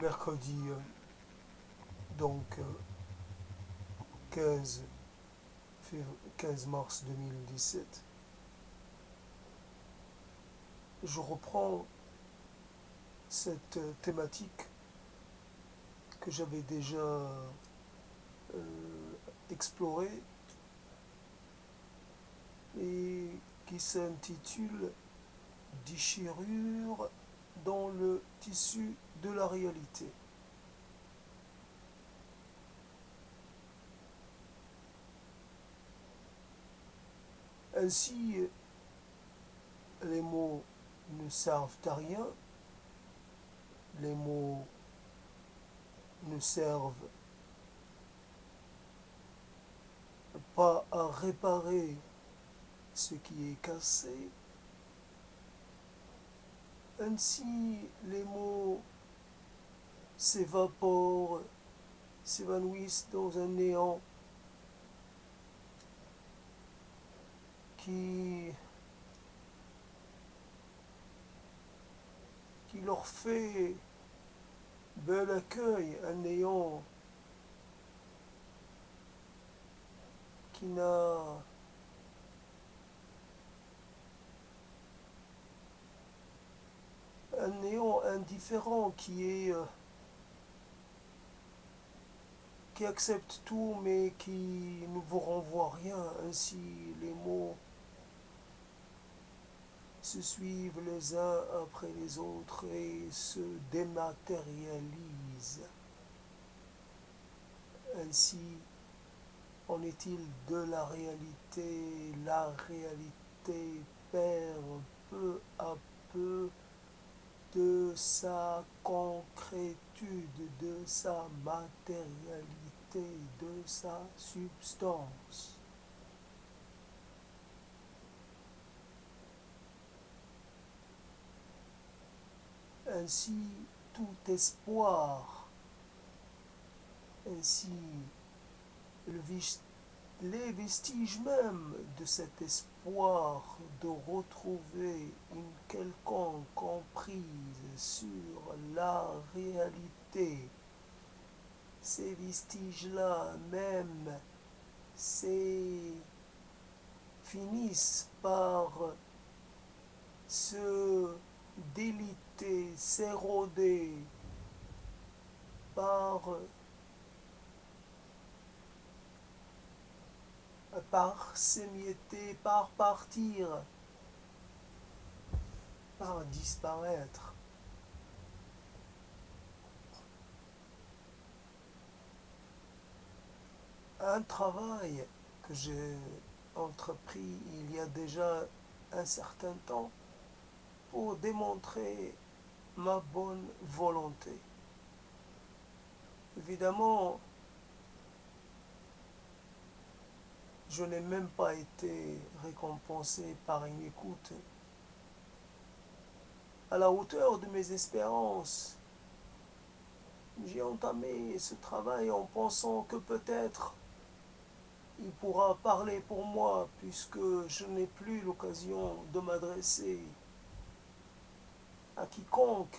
mercredi donc 15, 15 mars 2017. Je reprends cette thématique que j'avais déjà explorée et qui s'intitule Déchirure dans le tissu de la réalité. Ainsi, les mots ne servent à rien, les mots ne servent pas à réparer ce qui est cassé. Ainsi, les mots s'évaporent, s'évanouissent dans un néant qui leur fait bel accueil, un néant qui n'a un néant indifférent qui accepte tout mais qui ne vous renvoie rien. Ainsi, les mots se suivent les uns après les autres et se dématérialisent. Ainsi en est-il de la réalité. La réalité perd peu à peu de sa concrétude, de sa matérialité, de sa substance. Ainsi, tout espoir, ainsi les vestiges même de cet espoir de retrouver une quelconque emprise sur la réalité, ces vestiges-là même finissent par se déliter, s'éroder, par s'émietter, par partir, par disparaître. Un travail que j'ai entrepris il y a déjà un certain temps pour démontrer ma bonne volonté. Évidemment, je n'ai même pas été récompensé par une écoute à la hauteur de mes espérances. J'ai entamé ce travail en pensant que peut-être il pourra parler pour moi puisque je n'ai plus l'occasion de m'adresser à quiconque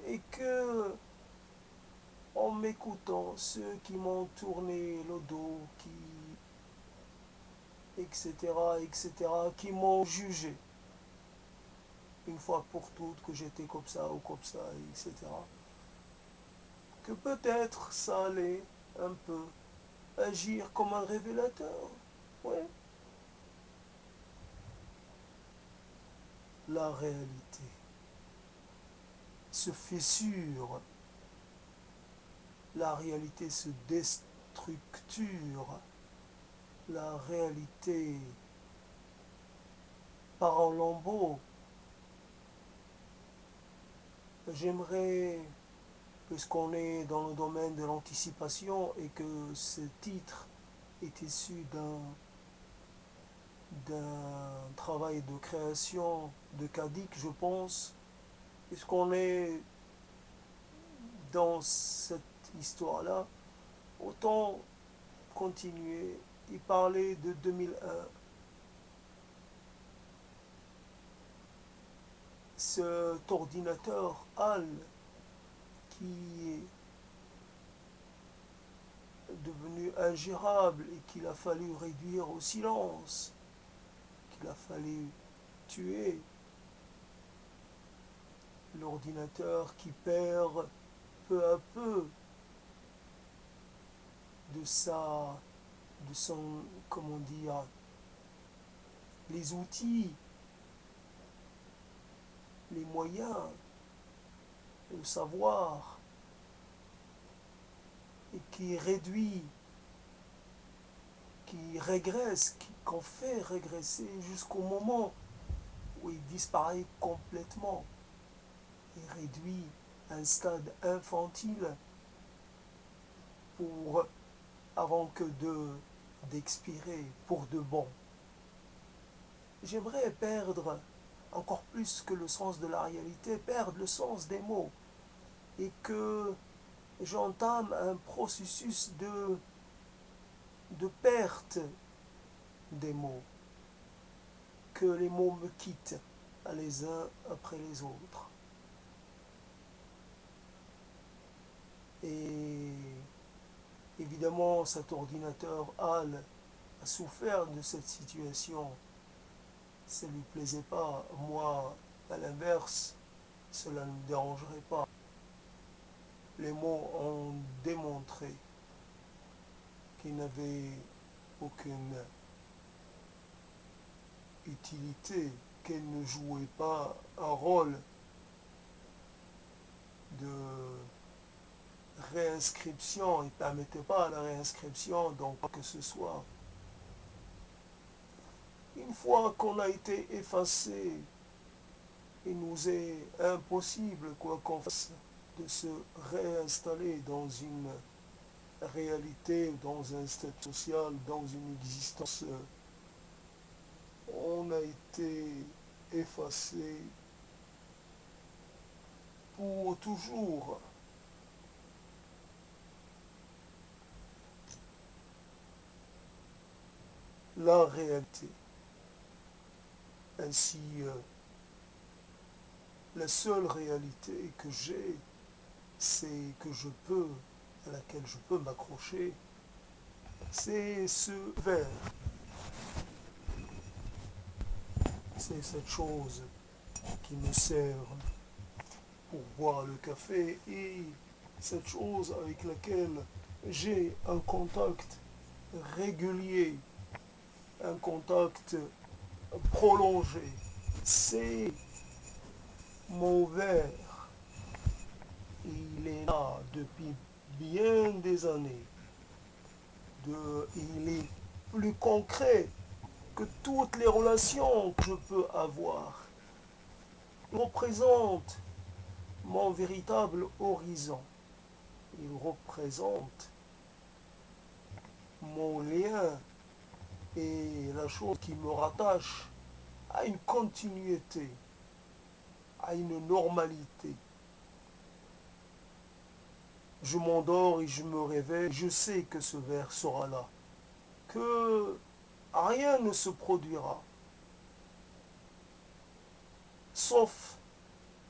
et que en m'écoutant, ceux qui m'ont tourné le dos, etc., qui m'ont jugé une fois pour toutes que j'étais comme ça ou comme ça, etc., que peut-être ça allait un peu agir comme un révélateur. Ouais. La réalité se fissure, la réalité se déstructure, la réalité part en lambeaux. J'aimerais, puisqu'on est dans le domaine de l'anticipation et que ce titre est issu d'un travail de création de Kadik, je pense, puisqu'on est dans cette histoire-là, autant continuer et parler de 2001. Cet ordinateur HAL qui est devenu ingérable et qu'il a fallu réduire au silence, qu'il a fallu tuer, l'ordinateur qui perd peu à peu de son, comment dire, les outils, les moyens, le savoir, et qui réduit, qui régresse, qu'on fait régresser jusqu'au moment où il disparaît complètement et réduit à un stade infantile pour avant que d'expirer pour de bon. J'aimerais perdre encore plus que le sens de la réalité, perdre le sens des mots et que j'entame un processus de perte des mots, que les mots me quittent les uns après les autres. Et évidemment, cet ordinateur HAL a souffert de cette situation. Ça ne lui plaisait pas. Moi, à l'inverse, cela ne me dérangerait pas. Les mots ont démontré qu'ils n'avaient aucune utilité, qu'elles ne jouaient pas un rôle de réinscription, ils ne permettaient pas la réinscription, donc que ce soit. Une fois qu'on a été effacé, il nous est impossible, quoi qu'on fasse, de se réinstaller dans une réalité, dans un statut social, dans une existence. On a été effacé pour toujours. La réalité. Ainsi, la seule réalité que j'ai, c'est que à laquelle je peux m'accrocher, c'est ce verre. C'est cette chose qui me sert pour boire le café et cette chose avec laquelle j'ai un contact régulier, un contact prolongé. C'est mon verre. Il est là depuis bien des années. Il est plus concret que toutes les relations que je peux avoir. Il représente mon véritable horizon. Il représente mon lien et la chose qui me rattache à une continuité, à une normalité. Je m'endors et je me réveille, je sais que ce verre sera là, que rien ne se produira, sauf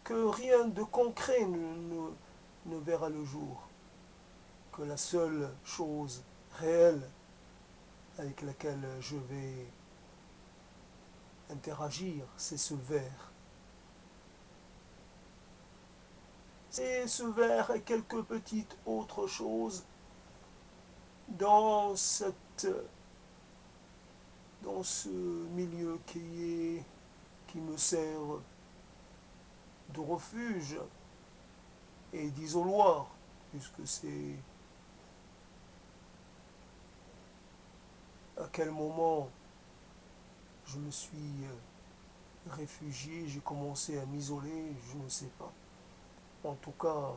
que rien de concret ne verra le jour, que la seule chose réelle avec laquelle je vais interagir, c'est ce verre. C'est ce verre et quelques petites autres choses dans ce milieu qui me sert de refuge et d'isoloir, puisque c'est à quel moment je me suis réfugié, j'ai commencé à m'isoler, je ne sais pas. En tout cas,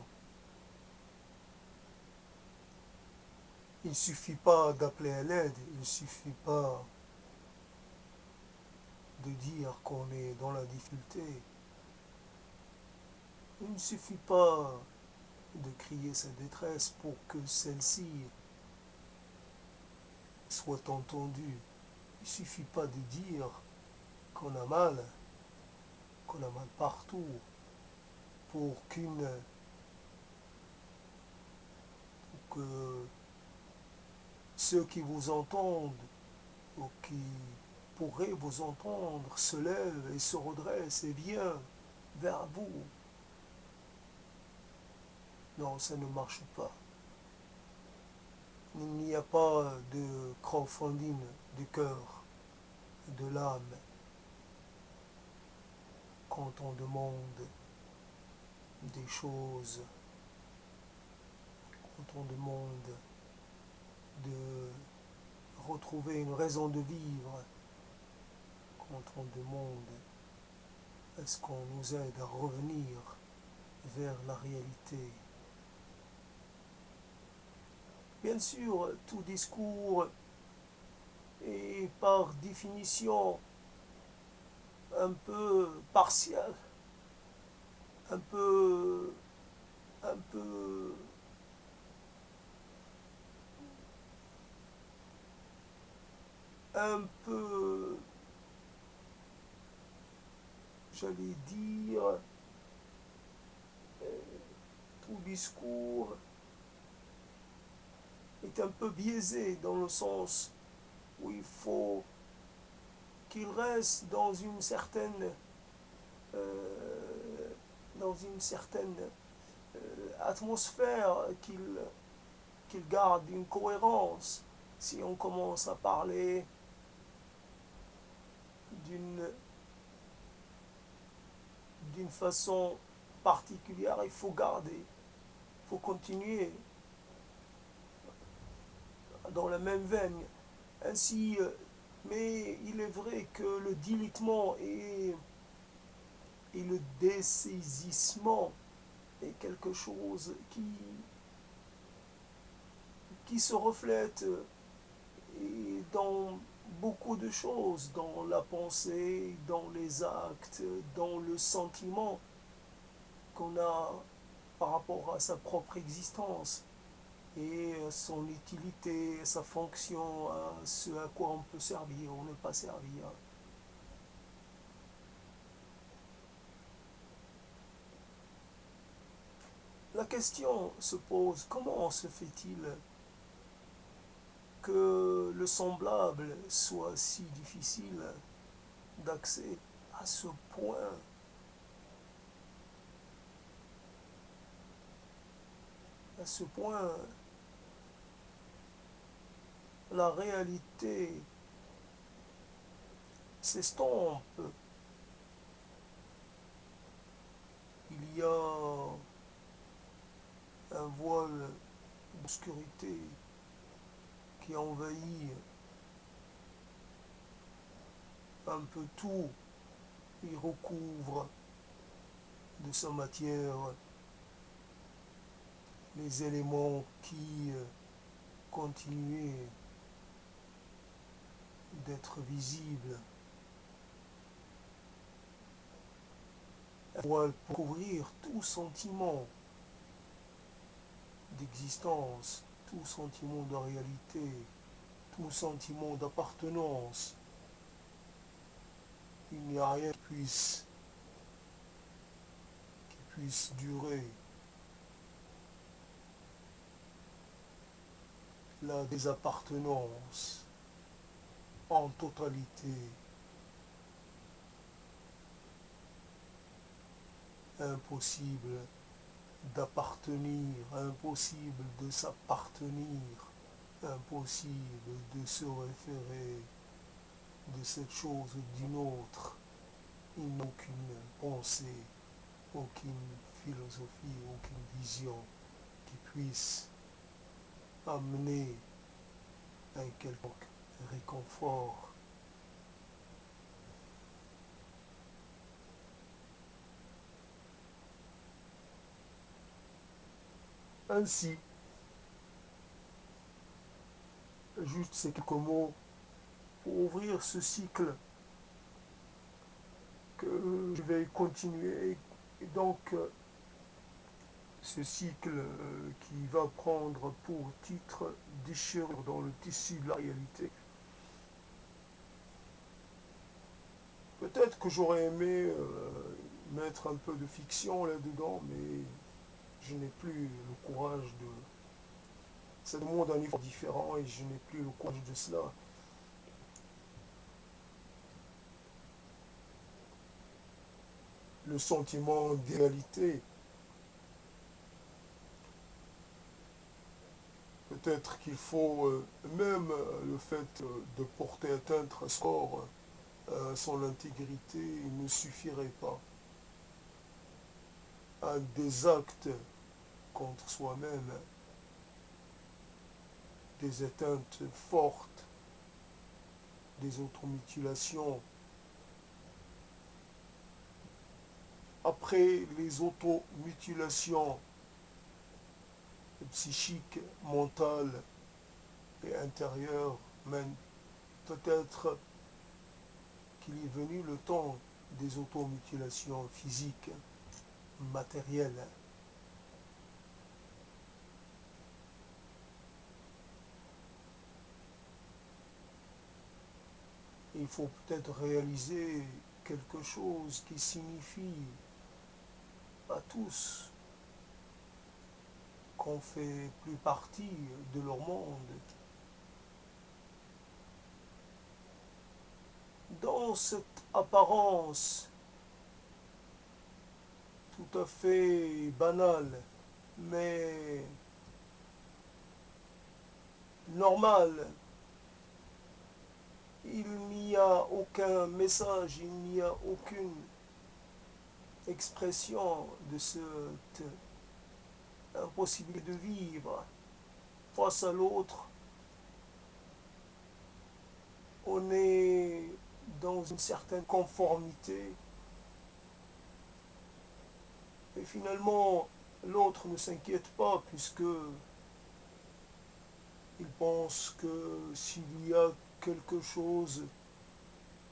il ne suffit pas d'appeler à l'aide, il ne suffit pas de dire qu'on est dans la difficulté. Il ne suffit pas de crier sa détresse pour que celle-ci soit entendue. Il ne suffit pas de dire qu'on a mal partout, pour qu'une que ceux qui vous entendent ou qui pourraient vous entendre se lèvent et se redressent et viennent vers vous. Non, ça ne marche pas. Il n'y a pas de crowdfunding du cœur, de l'âme, quand on demande des choses, quand on demande de retrouver une raison de vivre, quand on demande est-ce qu'on nous aide à revenir vers la réalité. Bien sûr, tout discours est par définition un peu partial, un peu, un peu, un peu, j'allais dire, tout discours est un peu biaisé dans le sens où il faut qu'il reste euh, dans une certaine atmosphère, qu'il garde une cohérence. Si on commence à parler d'une d'une façon particulière, il faut garder, il faut continuer dans la même veine. Ainsi, mais il est vrai que le dilettement et le dessaisissement est quelque chose qui se reflète dans beaucoup de choses, dans la pensée, dans les actes, dans le sentiment qu'on a par rapport à sa propre existence et son utilité, sa fonction, à ce à quoi on peut servir ou ne pas servir. La question se pose, comment se fait-il que le semblable soit si difficile d'accès à ce point? À ce point, la réalité s'estompe. Il y a un voile d'obscurité qui envahit un peu tout, il recouvre de sa matière les éléments qui continuaient d'être visibles. Un voile pour couvrir tout sentiment d'existence, tout sentiment de réalité, tout sentiment d'appartenance. Il n'y a rien qui puisse durer. La désappartenance en totalité. Impossible d'appartenir, impossible de s'appartenir, impossible de se référer de cette chose ou d'une autre. Il n'y a aucune pensée, aucune philosophie, aucune vision qui puisse amener un quelconque réconfort. Ainsi, juste ces quelques mots pour ouvrir ce cycle que je vais continuer. Et donc, ce cycle qui va prendre pour titre Déchirure dans le tissu de la réalité. Peut-être que j'aurais aimé mettre un peu de fiction là-dedans, mais je n'ai plus le courage Ça demande un effort différent et je n'ai plus le courage de cela. Le sentiment d'égalité, peut-être qu'il faut même le fait de porter atteinte à son corps, à son intégrité, ne suffirait pas. À des actes contre soi-même, des atteintes fortes, des automutilations. Après les automutilations psychiques, mentales et intérieures, même peut-être qu'il est venu le temps des automutilations physiques, matérielles. Il faut peut-être réaliser quelque chose qui signifie à tous qu'on fait plus partie de leur monde. Dans cette apparence tout à fait banale, mais normale, il n'y a aucun message, il n'y a aucune expression de cette impossibilité de vivre face à l'autre. On est dans une certaine conformité et finalement l'autre ne s'inquiète pas puisque il pense que s'il y a quelque chose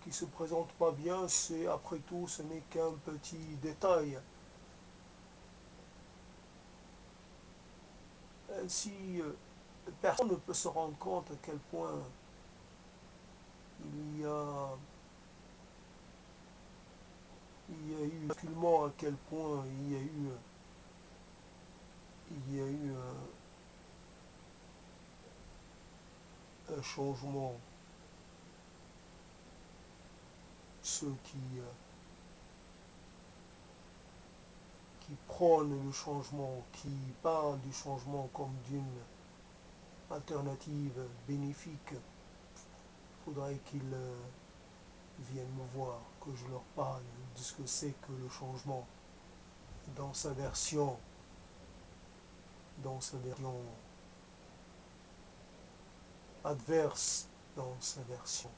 qui se présente pas bien, c'est après tout ce n'est qu'un petit détail. Ainsi, personne ne peut se rendre compte à quel point il y a, il y a eu basculement, à quel point il y a eu un changement. Ceux qui prônent le changement, qui parlent du changement comme d'une alternative bénéfique, il faudrait qu'ils viennent me voir, que je leur parle de ce que c'est que le changement dans sa version, dans sa version adverse, dans sa version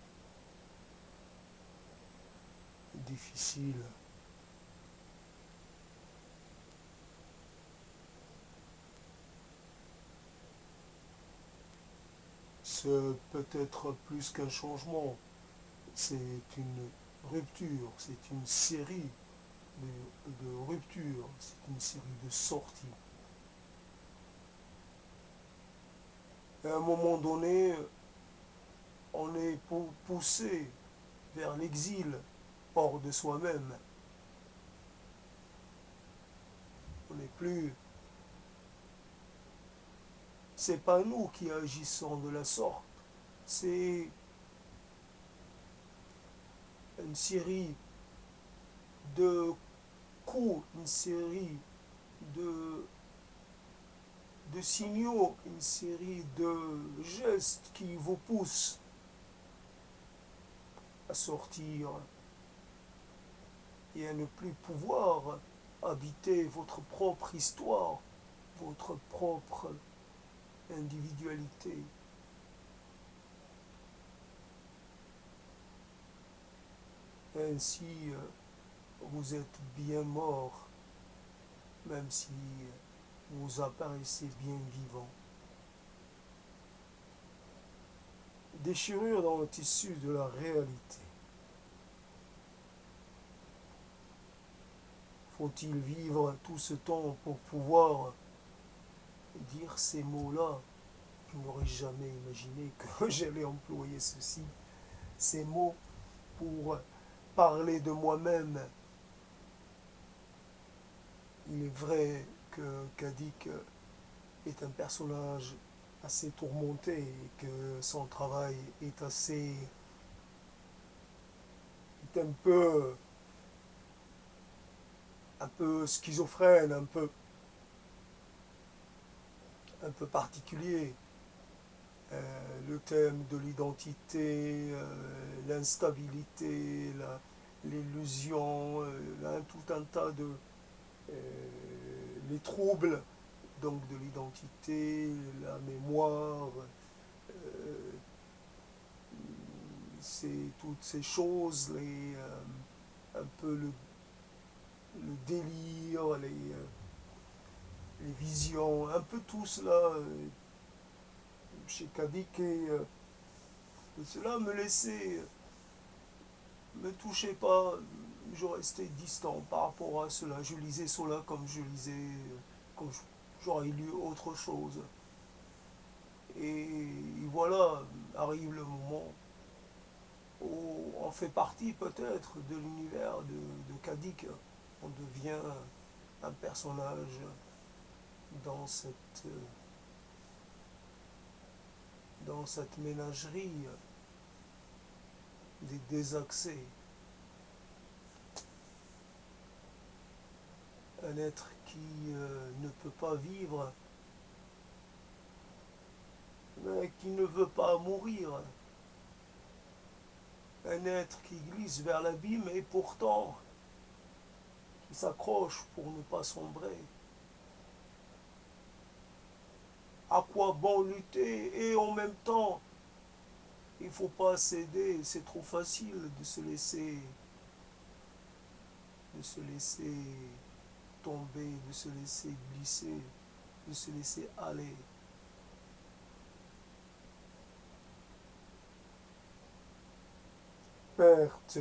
difficile. C'est peut-être plus qu'un changement, c'est une rupture, c'est une série de ruptures, c'est une série de sorties. Et à un moment donné, on est poussé vers l'exil hors de soi-même. On n'est plus. C'est pas nous qui agissons de la sorte, c'est une série de coups, une série de, de signaux, une série de gestes qui vous poussent à sortir et à ne plus pouvoir habiter votre propre histoire, votre propre individualité. Ainsi, vous êtes bien mort, même si vous apparaissez bien vivant. Déchirure dans le tissu de la réalité. Faut-il vivre tout ce temps pour pouvoir dire ces mots-là? Je n'aurais jamais imaginé que j'allais employer ces mots pour parler de moi-même. Il est vrai que Kadik est un personnage assez tourmenté et que son travail est assez, est un peu schizophrène, un peu particulier. Le thème de l'identité, l'instabilité, l'illusion, tout un tas de les troubles donc de l'identité, la mémoire, euh, c'est toutes ces choses, un peu le délire, les visions, un peu tout cela chez Kadik et cela me laissait, me touchait pas, je restais distant par rapport à cela. Je lisais cela comme je lisais, comme j'aurais lu autre chose. Et voilà, arrive le moment où on fait partie peut-être de l'univers de Kadik. On devient un personnage dans dans cette ménagerie des désaccès. Un être qui ne peut pas vivre, mais qui ne veut pas mourir. Un être qui glisse vers l'abîme et pourtant qui s'accroche pour ne pas sombrer. À quoi bon lutter et en même temps, il ne faut pas céder, c'est trop facile de se laisser tomber, de se laisser glisser, de se laisser aller. Perte,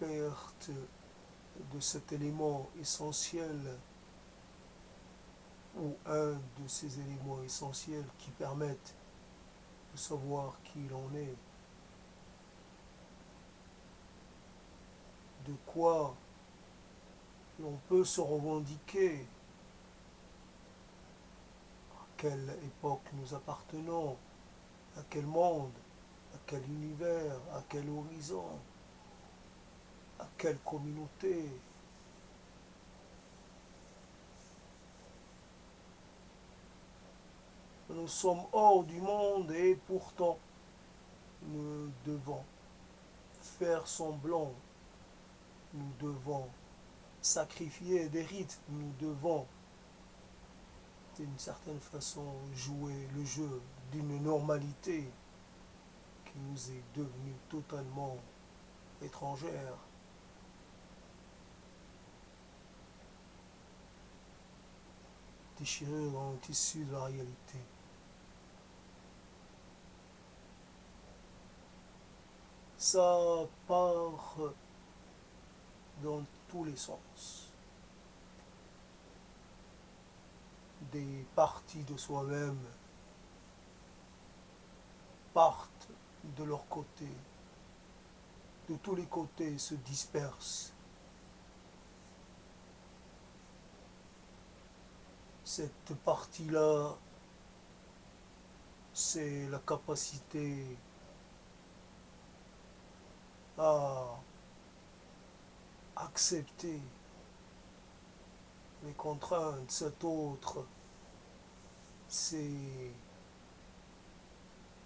perte de cet élément essentiel ou un de ces éléments essentiels qui permettent de savoir qui l'on est, de quoi l'on peut se revendiquer, à quelle époque nous appartenons, à quel monde, à quel univers, à quel horizon, à quelle communauté. Nous sommes hors du monde et pourtant nous devons faire semblant, nous devons sacrifier des rites, nous devons d'une certaine façon jouer le jeu d'une normalité qui nous est devenue totalement étrangère. Déchirée dans le tissu de la réalité. Ça part dans tous les sens. Des parties de soi-même partent de leur côté, de tous les côtés se dispersent. Cette partie-là, c'est la capacité à accepter les contraintes. Cet autre, c'est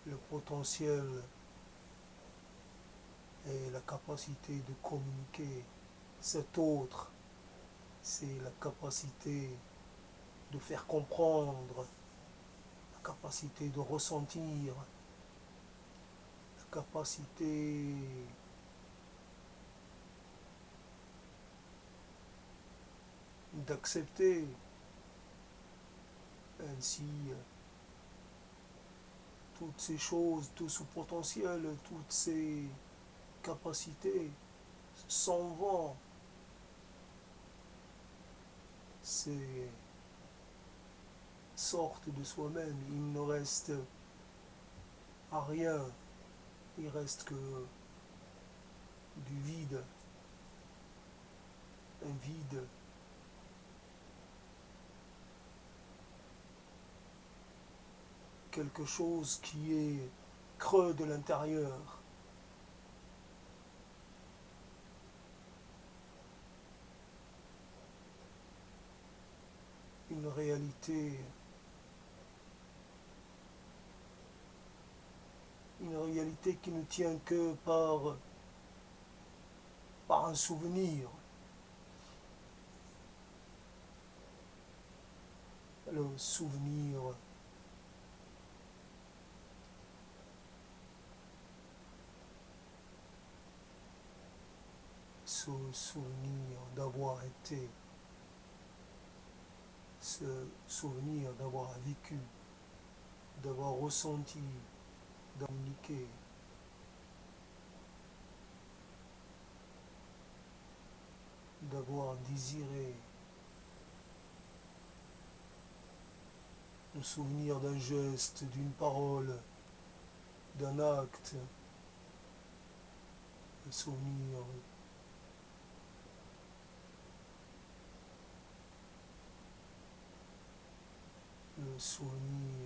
le potentiel et la capacité de communiquer. Cet autre, c'est la capacité de faire comprendre, la capacité de ressentir, la capacité d'accepter ainsi toutes ces choses, tout ce potentiel, toutes ces capacités s'en vont. C'est sortent de soi-même, il ne reste à rien, il reste que du vide, un vide quelque chose qui est creux de l'intérieur. Une réalité, qui ne tient que par un souvenir. Le souvenir, ce souvenir d'avoir été, ce souvenir d'avoir vécu, d'avoir ressenti, d'avoir communiqué, d'avoir désiré, le souvenir d'un geste, d'une parole, d'un acte, le souvenir le souvenir